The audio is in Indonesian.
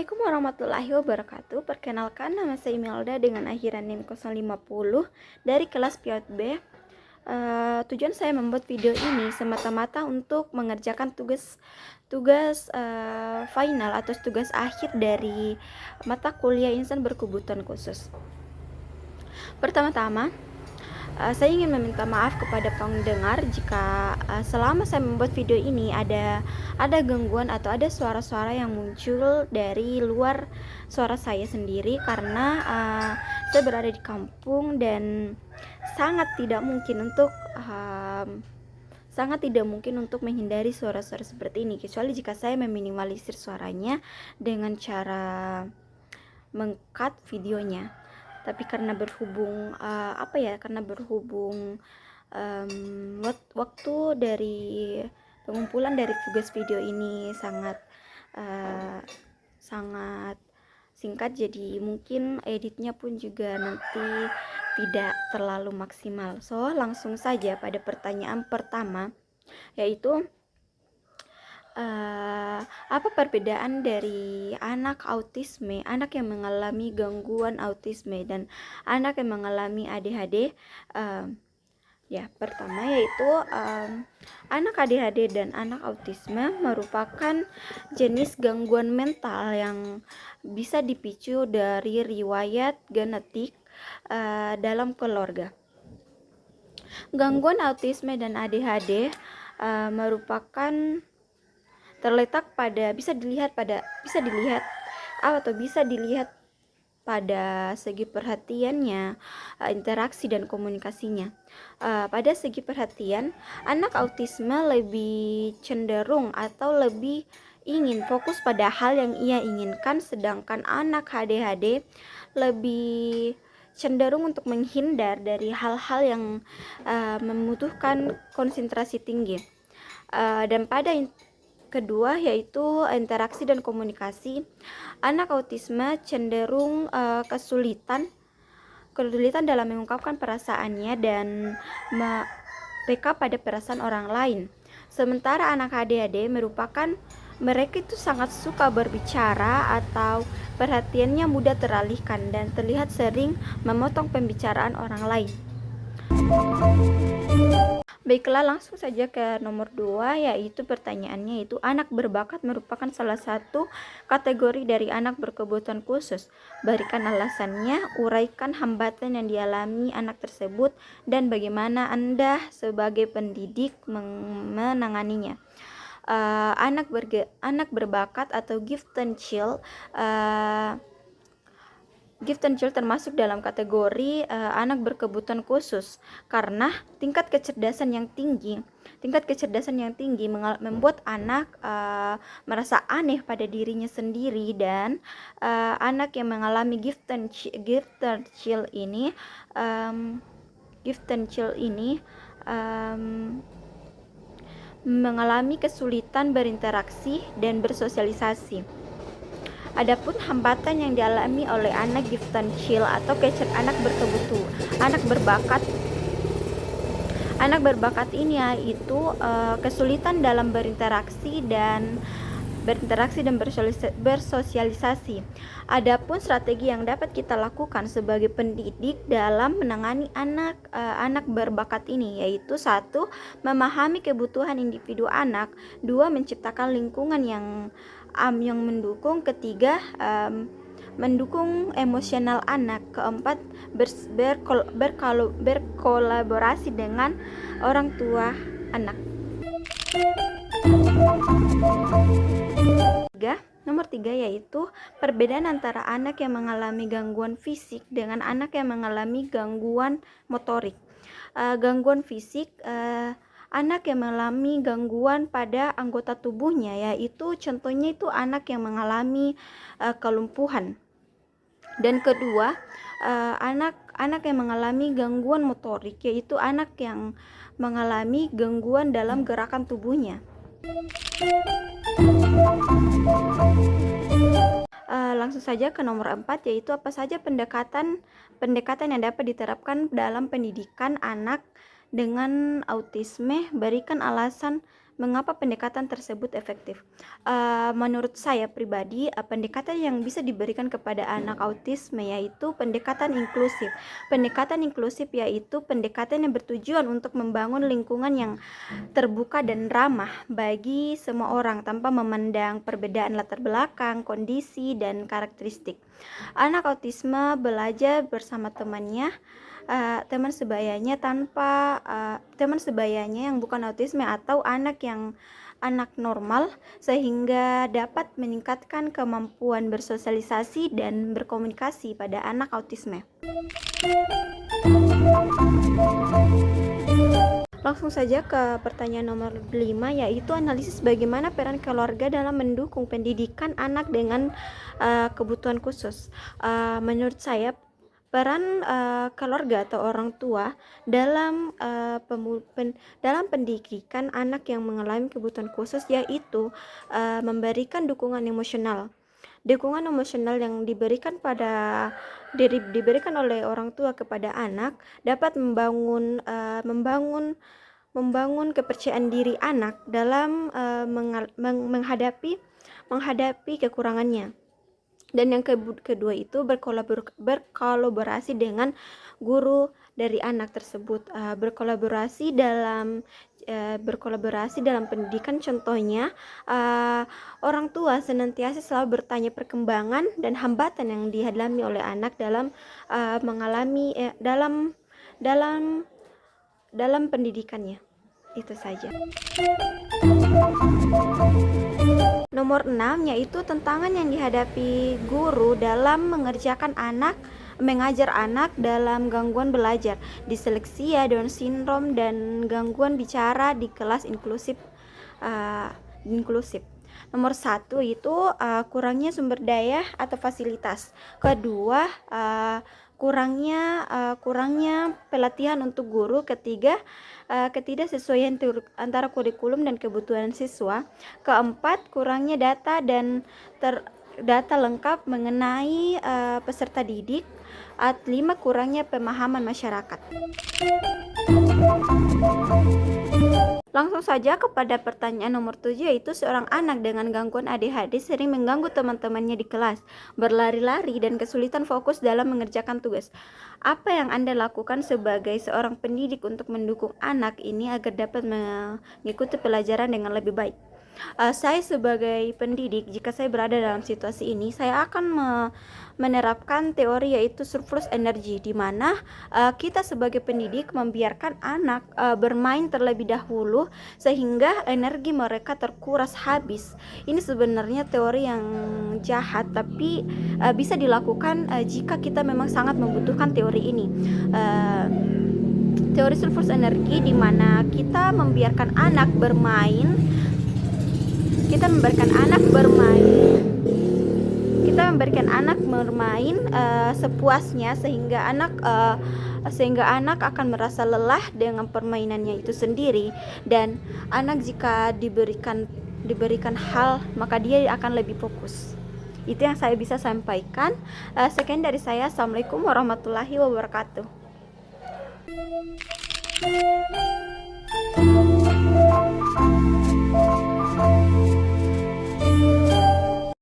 Assalamualaikum warahmatullahi wabarakatuh. Perkenalkan, nama saya Imelda dengan akhiran NIM 050 dari kelas PIOT B. Tujuan saya membuat video ini semata-mata untuk mengerjakan tugas final atau tugas akhir dari mata kuliah insan berkebutuhan khusus. Pertama-tama, saya ingin meminta maaf kepada pendengar jika selama saya membuat video ini ada gangguan atau ada suara-suara yang muncul dari luar suara saya sendiri, karena saya berada di kampung dan sangat tidak mungkin untuk menghindari suara-suara seperti ini, kecuali jika saya meminimalisir suaranya dengan cara meng-cut videonya. Tapi karena berhubung waktu dari pengumpulan dari tugas video ini sangat singkat, jadi mungkin editnya pun juga nanti tidak terlalu maksimal. So, langsung saja pada pertanyaan pertama, yaitu apa perbedaan dari anak autisme, anak yang mengalami gangguan autisme dan anak yang mengalami ADHD? Pertama yaitu anak ADHD dan anak autisme merupakan jenis gangguan mental yang bisa dipicu dari riwayat genetik dalam keluarga. Gangguan autisme dan ADHD merupakan terletak pada bisa dilihat pada segi perhatiannya, interaksi dan komunikasinya. Pada segi perhatian, anak autisme lebih cenderung atau lebih ingin fokus pada hal yang ia inginkan, sedangkan anak ADHD lebih cenderung untuk menghindar dari hal-hal yang membutuhkan konsentrasi tinggi. Dan pada kedua yaitu interaksi dan komunikasi, anak autisme cenderung kesulitan dalam mengungkapkan perasaannya dan peka pada perasaan orang lain. Sementara anak ADHD mereka itu sangat suka berbicara atau perhatiannya mudah teralihkan dan terlihat sering memotong pembicaraan orang lain. Baiklah, langsung saja ke nomor 2, yaitu pertanyaannya itu anak berbakat merupakan salah satu kategori dari anak berkebutuhan khusus. Berikan alasannya, uraikan hambatan yang dialami anak tersebut dan bagaimana Anda sebagai pendidik menanganinya. Anak berbakat atau gifted child termasuk dalam kategori anak berkebutuhan khusus karena tingkat kecerdasan yang tinggi membuat anak merasa aneh pada dirinya sendiri, dan anak yang mengalami gifted child ini mengalami kesulitan berinteraksi dan bersosialisasi. Adapun hambatan yang dialami oleh anak gifted child atau anak berbakat ini yaitu kesulitan dalam berinteraksi dan bersosialisasi. Adapun strategi yang dapat kita lakukan sebagai pendidik dalam menangani anak berbakat ini yaitu 1. Memahami kebutuhan individu anak, 2. Menciptakan lingkungan yang mendukung, 3. Mendukung emosional anak, 4. Berkolaborasi dengan orang tua anak. Nomor 3 yaitu perbedaan antara anak yang mengalami gangguan fisik dengan anak yang mengalami gangguan motorik. Gangguan fisik, anak yang mengalami gangguan pada anggota tubuhnya, yaitu contohnya itu anak yang mengalami kelumpuhan. Dan kedua, anak yang mengalami gangguan motorik, yaitu anak yang mengalami gangguan dalam gerakan tubuhnya. Langsung saja ke nomor 4, yaitu apa saja pendekatan yang dapat diterapkan dalam pendidikan anak dengan autisme. Berikan alasan Mengapa pendekatan tersebut efektif? Menurut saya pribadi, pendekatan yang bisa diberikan kepada anak autisme yaitu pendekatan inklusif. Pendekatan inklusif yaitu pendekatan yang bertujuan untuk membangun lingkungan yang terbuka dan ramah bagi semua orang tanpa memandang perbedaan latar belakang, kondisi, dan karakteristik. Anak autisme belajar bersama temannya, teman sebayanya yang bukan autisme atau anak normal, sehingga dapat meningkatkan kemampuan bersosialisasi dan berkomunikasi pada anak autisme. Langsung saja ke pertanyaan nomor 5, yaitu analisis bagaimana peran keluarga dalam mendukung pendidikan anak dengan kebutuhan khusus. Menurut saya peran keluarga atau orang tua dalam dalam pendidikan anak yang mengalami kebutuhan khusus yaitu memberikan dukungan emosional. Dukungan emosional yang diberikan oleh orang tua kepada anak dapat membangun kepercayaan diri anak dalam menghadapi kekurangannya. Dan yang kedua itu berkolaborasi dengan guru dari anak tersebut, berkolaborasi dalam pendidikan. Contohnya, orang tua senantiasa selalu bertanya perkembangan dan hambatan yang dihadapi oleh anak dalam pendidikannya. Itu saja. Nomor 6 yaitu tantangan yang dihadapi guru dalam mengajar anak dalam gangguan belajar, disleksia, Down syndrome, dan gangguan bicara di kelas inklusif. Nomor 1 itu kurangnya sumber daya atau fasilitas. Kedua, kurangnya pelatihan untuk guru. Ketiga, ketidaksesuaian antara kurikulum dan kebutuhan siswa. Keempat, kurangnya data lengkap mengenai peserta didik. 5, kurangnya pemahaman masyarakat. Langsung saja kepada pertanyaan nomor 7, yaitu seorang anak dengan gangguan ADHD sering mengganggu teman-temannya di kelas, berlari-lari, dan kesulitan fokus dalam mengerjakan tugas. Apa yang Anda lakukan sebagai seorang pendidik untuk mendukung anak ini agar dapat mengikuti pelajaran dengan lebih baik? Saya sebagai pendidik, jika saya berada dalam situasi ini, saya akan menerapkan teori yaitu surplus energi, di mana kita sebagai pendidik membiarkan anak bermain terlebih dahulu sehingga energi mereka terkuras habis. Ini sebenarnya teori yang jahat, tapi bisa dilakukan jika kita memang sangat membutuhkan teori ini. Teori surplus energi, di mana kita membiarkan anak bermain sepuasnya, sehingga anak akan merasa lelah dengan permainannya itu sendiri, dan anak jika diberikan hal, maka dia akan lebih fokus. Itu yang saya bisa sampaikan. Sekian dari saya. Assalamualaikum warahmatullahi wabarakatuh.